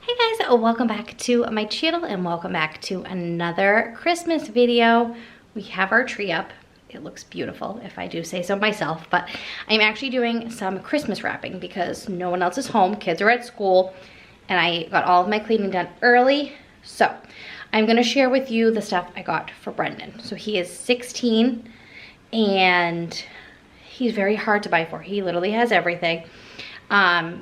Hey guys, welcome back to my channel and welcome back to another Christmas video. We have our tree up. It looks beautiful if I do say so myself, but I'm actually doing some Christmas wrapping because no one else is home. Kids are at school and I got all of my cleaning done early. So I'm gonna share with you the stuff I got for Brendan. So he is 16 and he's very hard to buy for. He literally has everything.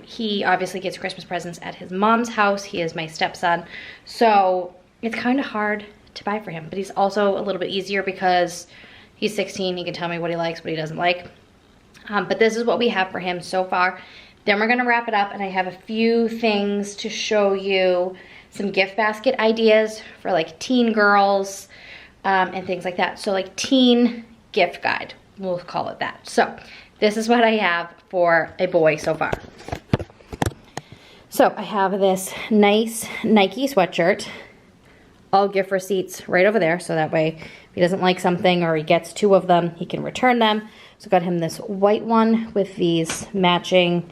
He obviously gets Christmas presents at his mom's house. He is my stepson. So it's kind of hard to buy for him, but he's also a little bit easier because he's 16. He can tell me what he likes, what he doesn't like. But this is what we have for him so far. Then we're gonna wrap it up and I have a few things to show you, some gift basket ideas for like teen girls and things like that. So like teen gift guide, we'll call it that. So this is what I have for a boy so far. So I have this nice Nike sweatshirt, all gift receipts right over there. So that way if he doesn't like something or he gets two of them, he can return them. So I got him this white one with these matching,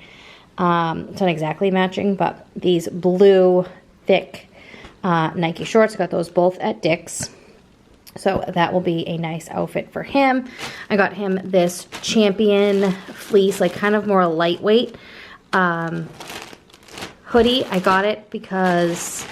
it's not exactly matching, but these blue thick Nike shorts. I got those both at Dick's. So that will be a nice outfit for him. I got him this Champion fleece, like kind of more lightweight hoodie. I got it because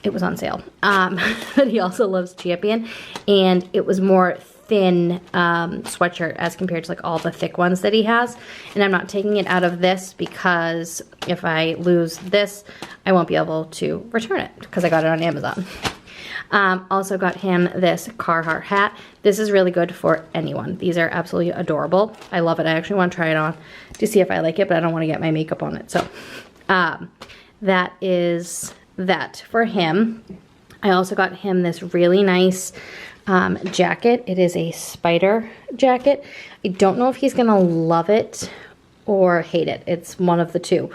it was on sale. But he also loves Champion. And it was more thin sweatshirt as compared to like all the thick ones that he has. And I'm not taking it out of this because if I lose this, I won't be able to return it because I got it on Amazon. Also got him this Carhartt hat. This is really good for anyone. These are absolutely adorable. I love it. I actually want to try it on to see if I like it, but I don't want to get my makeup on it. So that is that for him. I also got him this really nice jacket. It is a spider jacket. I don't know if he's gonna love it or hate it. It's one of the two.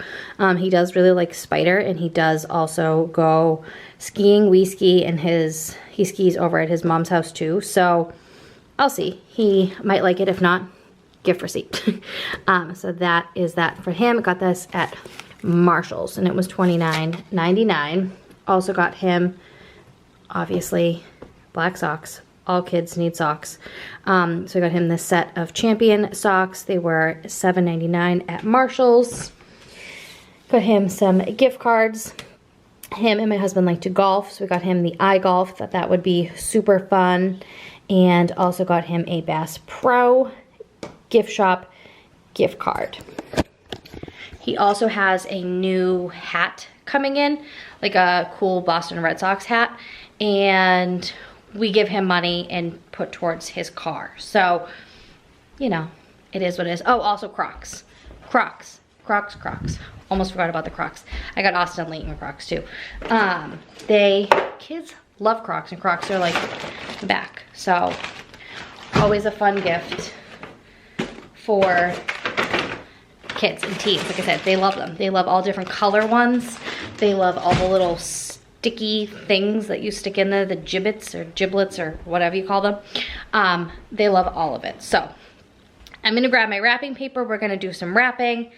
He does really like spider and he does also go skiing. We ski and he skis over at his mom's house too. So I'll see. He might like it. If not, gift receipt. So that is that for him. Got this at Marshall's and it was $29.99. Also got him, obviously, black socks. All kids need socks. So I got him this set of Champion socks. They were $7.99 at Marshall's. Got him some gift cards. Him and my husband like to golf, so we got him the iGolf. Thought that would be super fun. And also got him a Bass Pro gift shop gift card. He also has a new hat coming in, like a cool Boston Red Sox hat. And we give him money and put towards his car. So, you know, it is what it is. Oh, also Crocs. Crocs. Almost forgot about the Crocs. I got Austin and Leighton Crocs too. Kids love Crocs and Crocs are like the back. So, always a fun gift for kids and teens. Like I said, they love them. They love all different color ones. They love all the little sticky things that you stick in there, the giblets or whatever you call them. They love all of it. So I'm gonna grab my wrapping paper. We're gonna do some wrapping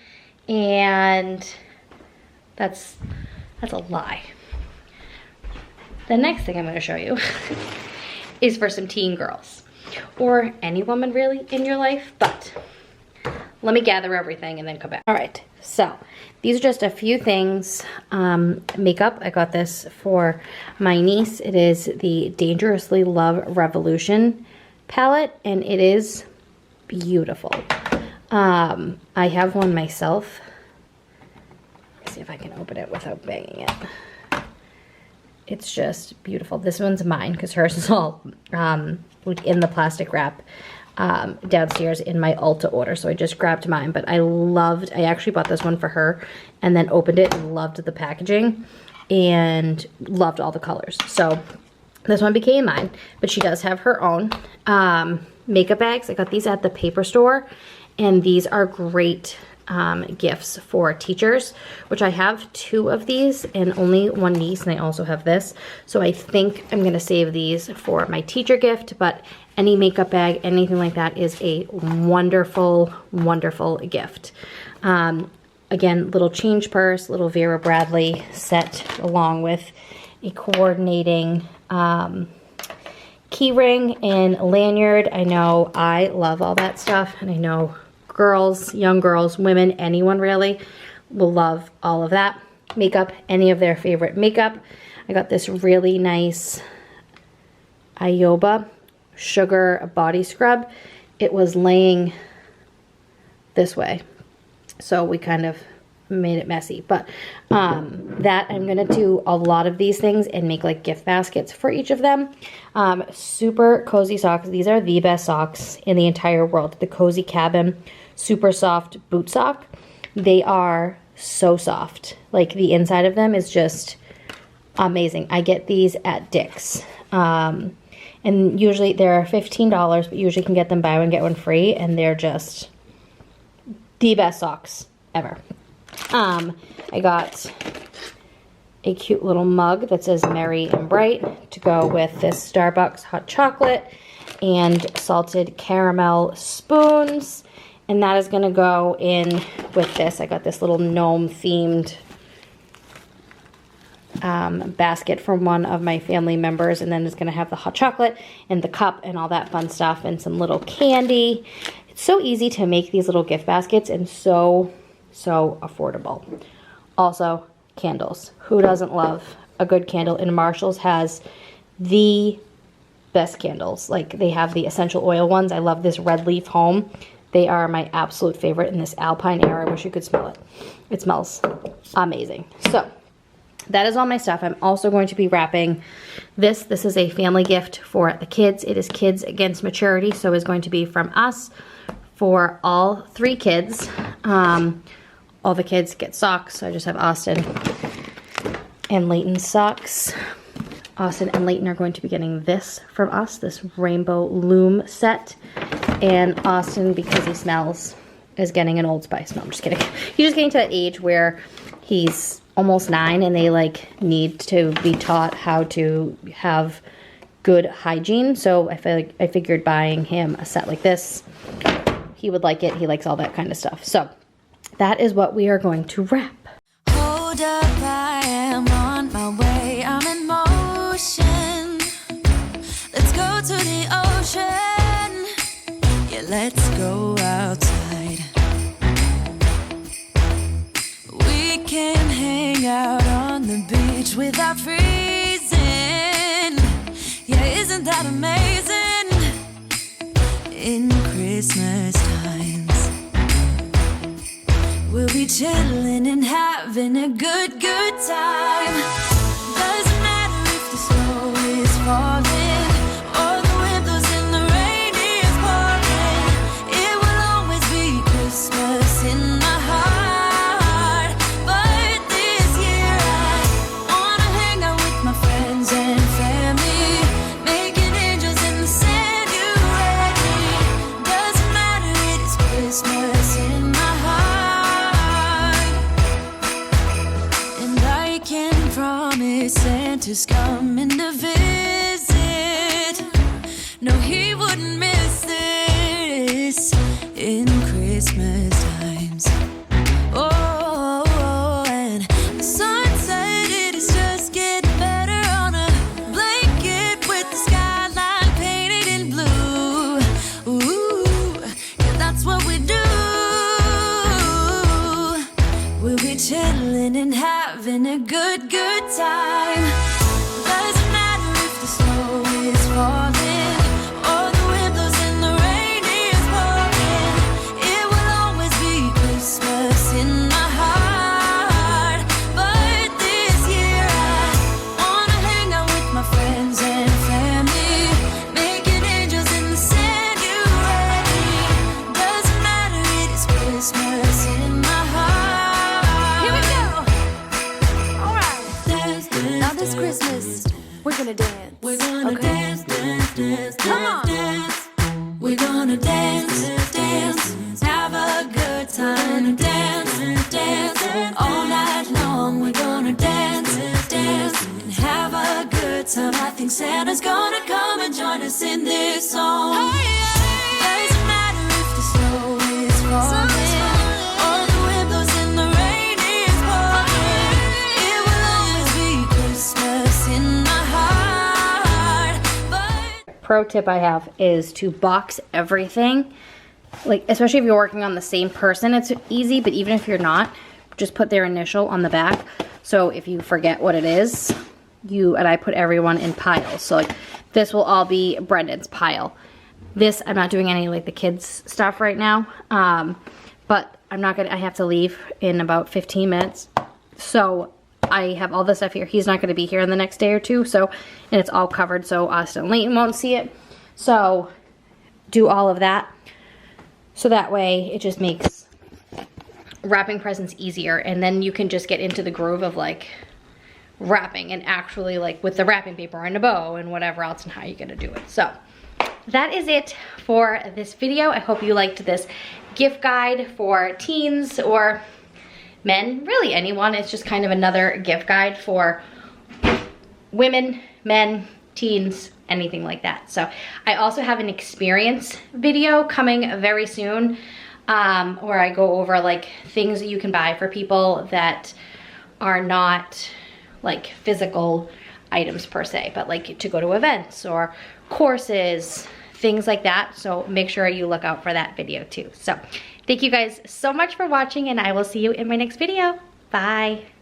and that's a lie. The next thing I'm gonna show you is for some teen girls or any woman really in your life, but let me gather everything and then come back. All right, so these are just a few things. Makeup, I got this for my niece. It is the Dangerously Love Revolution palette, and it is beautiful. I have one myself. Let's see if I can open it without banging it. It's just beautiful. This one's mine because hers is all like in the plastic wrap. Downstairs in my Ulta order, so I just grabbed mine, but I actually bought this one for her and then opened it and loved the packaging and loved all the colors. So this one became mine, but she does have her own makeup bags. I got these at the paper store and these are great gifts for teachers, which I have 2 of these and only one niece, and I also have this. So I think I'm gonna save these for my teacher gift, but any makeup bag, anything like that is a wonderful, wonderful gift. again, little change purse, little Vera Bradley set along with a coordinating key ring and lanyard. I know I love all that stuff, and I know girls, young girls, women, anyone really will love all of that. Makeup, any of their favorite makeup. I got this really nice Ioba Sugar body scrub. It was laying this way, so we kind of made it messy, but that I'm gonna do a lot of these things and make like gift baskets for each of them. Super cozy socks. These are the best socks in the entire world. The Cozy Cabin super soft boot sock. They are so soft. Like the inside of them is just amazing. I get these at Dick's, and usually they're $15, but usually can get them buy one get one free, and they're just the best socks ever. I got a cute little mug that says Merry and Bright to go with this Starbucks hot chocolate and salted caramel spoons. And that is going to go in with this. I got this little gnome themed basket from one of my family members. And then it's going to have the hot chocolate and the cup and all that fun stuff and some little candy. It's so easy to make these little gift baskets and so affordable. Also, candles. Who doesn't love a good candle? And Marshall's has the best candles. Like, they have the essential oil ones. I love this Red Leaf Home. They are my absolute favorite in this Alpine air. I wish you could smell it. It smells amazing. So that is all my stuff. I'm also going to be wrapping this. This is a family gift for the kids. It is Kids Against Maturity, so it's going to be from us for all 3 kids. All the kids get socks, so I just have Austin and Layton's socks. Austin and Layton are going to be getting this from us, this rainbow loom set. And Austin, because he smells, is getting an Old Spice. No, I'm just kidding. He's just getting to that age where he's almost 9 and they like need to be taught how to have good hygiene. So I figured buying him a set like this, he would like it. He likes all that kind of stuff. So that is what we are going to wrap. Hold up, I am on my way. I'm in motion. Let's go to the ocean. Yeah, let's go outside. We can hang out on the beach without freezing. Yeah, isn't that amazing? In Christmas times, we'll be chilling and having a good time. Doesn't matter if the snow is falling or the wind blows and the rain is pouring. It will always be Christmas in my heart. But this year I wanna hang out with my friends and family, making angels in the sand. You ready? Doesn't matter, it is Christmas in my heart. And I can promise Santa's coming to visit. No, he wouldn't miss this in Christmas times. Oh, and the sun said it is just getting better on a blanket with the skyline painted in blue. Ooh, yeah, that's what we do. We'll be chilling and having a good time. Doesn't matter if the snow is falling or the wind blows and the rain is pouring. It will always be Christmas in my heart. But this year I wanna hang out with my friends and family, making angels in the sand. You ready? Doesn't matter, it is Christmas in my heart. Here we go. All right. Dance, dance, now this Christmas, we're gonna dance. We're gonna dance, dance, dance, come on. Dance. We're gonna dance, dance, have a good time. Dance, dance, all night long. We're gonna dance, dance, and have a good time. I think Santa's gonna come and join us in this song. Doesn't matter if the snow is falling or the wind blows in the rain. pro tip I have is to box everything. Like, especially if you're working on the same person, it's easy, but even if you're not, just put their initial on the back. So if you forget what it is, and I put everyone in piles. So like, this will all be Brendan's pile. This, I'm not doing any like the kids stuff right now, but I have to leave in about 15 minutes. So I have all this stuff here. He's not gonna be here in the next day or two, so, and it's all covered, so Austin and Leighton won't see it. So do all of that. So that way it just makes wrapping presents easier, and then you can just get into the groove of like wrapping and actually like with the wrapping paper and a bow and whatever else and how you're gonna do it. So that is it for this video. I hope you liked this gift guide for teens or men, really anyone. It's just kind of another gift guide for women, men, teens, anything like that. So I also have an experience video coming very soon where I go over like things that you can buy for people that are not like physical items per se, but like to go to events or courses, things like that. So make sure you look out for that video too. So thank you guys so much for watching, and I will see you in my next video. Bye.